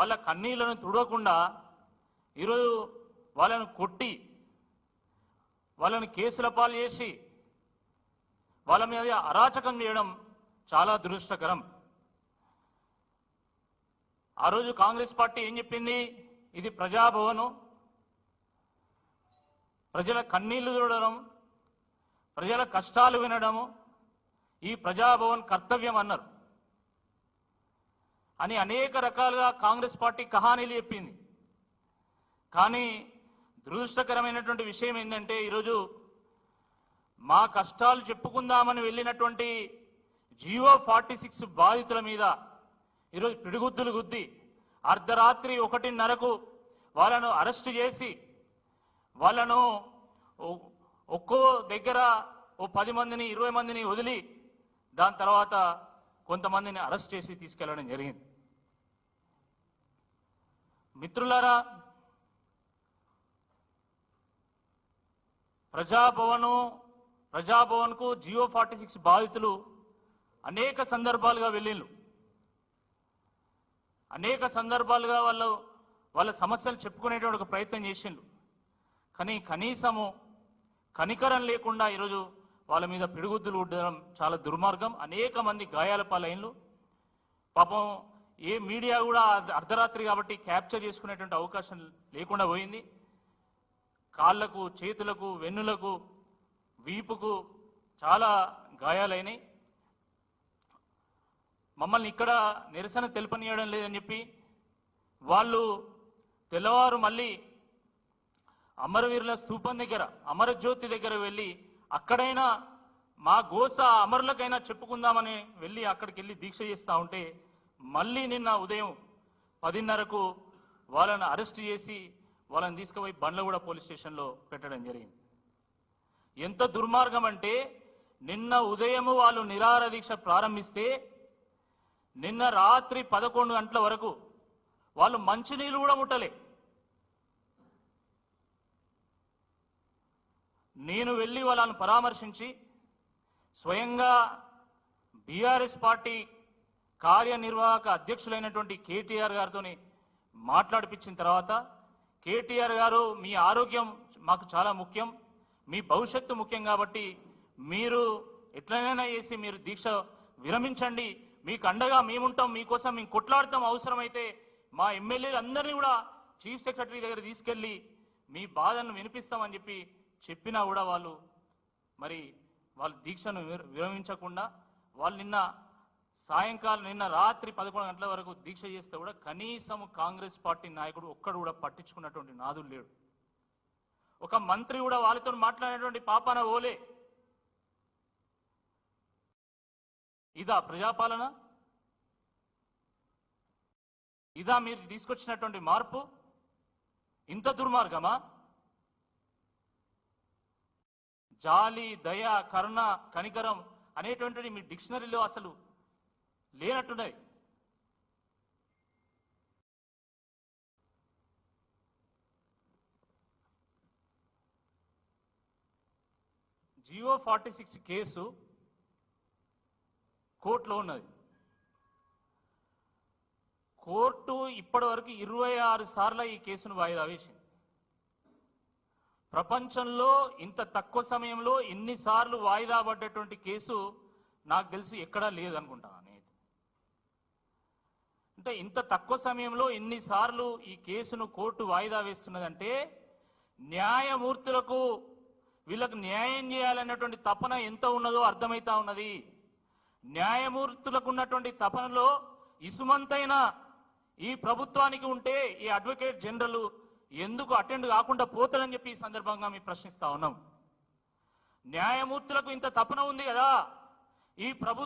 వాళ్ళ కన్నీళ్లను తుడవకుండా ఈరోజు వాళ్ళను కొట్టి వాళ్ళని కేసుల పాలు చేసి వాళ్ళ మీద అరాచకం చేయడం చాలా దురదృష్టకరం. ఆ రోజు కాంగ్రెస్ పార్టీ ఏం చెప్పింది? ఇది ప్రజాభవనం, ప్రజల కన్నీళ్లు చూడడం, ప్రజల కష్టాలు వినడము ఈ ప్రజాభవన్ కర్తవ్యం అన్నారు అని అనేక రకాలుగా కాంగ్రెస్ పార్టీ కహానీలు చెప్పింది. కానీ దురదృష్టకరమైనటువంటి విషయం ఏంటంటే ఈరోజు మా కష్టాలు చెప్పుకుందామని వెళ్ళినటువంటి జియో 46 బాధితుల మీద ఈరోజు పిడిగుద్దులు గుద్ది అర్ధరాత్రి 1:30కు వాళ్ళను అరెస్టు చేసి వాళ్ళను ఒక్కో దగ్గర ఓ 10 మందిని 20 మందిని వదిలి దాని తర్వాత కొంతమందిని అరెస్ట్ చేసి తీసుకెళ్లడం జరిగింది. మిత్రులారా, ప్రజాభవన్కు జియో 46 బాధితులు అనేక సందర్భాలుగా వెళ్ళిండ్రు. అనేక సందర్భాలుగా వాళ్ళ సమస్యలు చెప్పుకునేటువంటి ఒక ప్రయత్నం చేసిండ్రు. కానీ కనీసము కనికరం లేకుండా ఈరోజు వాళ్ళ మీద పిడుగుద్దులు ఉండడం చాలా దుర్మార్గం. అనేక మంది గాయాల పాలైన్లు. పాపం ఏ మీడియా కూడా అర్ధరాత్రి కాబట్టి క్యాప్చర్ చేసుకునేటువంటి అవకాశం లేకుండా పోయింది. కాళ్లకు, చేతులకు, వెన్నులకు, వీపుకు చాలా గాయాలైనాయి. మమ్మల్ని ఇక్కడ నిరసన తెలుపనీయడం లేదని చెప్పి వాళ్ళు తెల్లవారు మళ్ళీ అమరవీరుల స్తూపం దగ్గర, అమరజ్యోతి దగ్గర వెళ్ళి అక్కడైనా మా గోస అమరులకైనా చెప్పుకుందామని వెళ్ళి అక్కడికి వెళ్ళి దీక్ష చేస్తూ ఉంటే మళ్ళీ నిన్న ఉదయం 10:30కు వాళ్ళని అరెస్ట్ చేసి వాళ్ళని తీసుకుపోయి బండ్లగూడ పోలీస్ స్టేషన్లో పెట్టడం జరిగింది. ఎంత దుర్మార్గం అంటే నిన్న ఉదయం వాళ్ళు నిరాహార దీక్ష ప్రారంభిస్తే నిన్న రాత్రి 11 గంటల వరకు వాళ్ళు మంచినీళ్ళు కూడా ముట్టలే. నేను వెళ్ళి వాళ్ళని పరామర్శించి స్వయంగా బీఆర్ఎస్ పార్టీ కార్యనిర్వాహక అధ్యక్షులైనటువంటి కేటీఆర్ గారితో మాట్లాడిపించిన తర్వాత, కేటీఆర్ గారు మీ ఆరోగ్యం మాకు చాలా ముఖ్యం, మీ భవిష్యత్తు ముఖ్యం కాబట్టి మీరు ఎట్లనైనా చేసి మీరు దీక్ష విరమించండి, మీకు అండగా మేముంటాం, మీకోసం మేము కొట్లాడతాం, అవసరమైతే మా ఎమ్మెల్యేలు అందరినీ కూడా చీఫ్ సెక్రటరీ దగ్గర తీసుకెళ్ళి మీ బాధను వినిపిస్తామని చెప్పినా కూడా వాళ్ళు దీక్షను విరమించకుండా వాళ్ళు నిన్న రాత్రి 11 గంటల వరకు దీక్ష చేస్తే కూడా కనీసం కాంగ్రెస్ పార్టీ నాయకుడు ఒక్కడు కూడా పట్టించుకున్నటువంటి నాదులు లేడు. ఒక మంత్రి కూడా వాళ్ళతో మాట్లాడేటువంటి పాపాన ఓలే. ఇదా ప్రజాపాలన? ఇదా మీరు తీసుకొచ్చినటువంటి మార్పు? ఇంత దుర్మార్గమా? జాలి, దయ, కరుణ, కనికరం అనేటువంటిది మీ డిక్షనరీలో అసలు లేనట్టున్నది. జియో 46 కేసు కోర్టులో ఉన్నది. కోర్టు ఇప్పటి వరకు 26 సార్లు ఈ కేసును వాయిదా వేసింది. ప్రపంచంలో ఇంత తక్కువ సమయంలో ఎన్నిసార్లు వాయిదా పడ్డటువంటి కేసు నాకు తెలిసి ఎక్కడా లేదనుకుంటాను. అంటే ఇంత తక్కువ సమయంలో ఎన్నిసార్లు ఈ కేసును కోర్టు వాయిదా వేస్తున్నదంటే న్యాయమూర్తులకు వీళ్ళకు న్యాయం చేయాలన్నటువంటి తపన ఎంత ఉన్నదో అర్థమవుతా ఉన్నది. న్యాయమూర్తులకు ఉన్నటువంటి తపనలో ఇసుమంతైనా ఈ ప్రభుత్వానికి ఉంటే ఈ అడ్వకేట్ జనరల్ ఎందుకు అటెండ్ కాకుండా పోతాడని చెప్పి ఈ సందర్భంగా మేము ప్రశ్నిస్తా ఉన్నాం. న్యాయమూర్తులకు ఇంత తపన ఉంది కదా, ఈ ప్రభుత్వం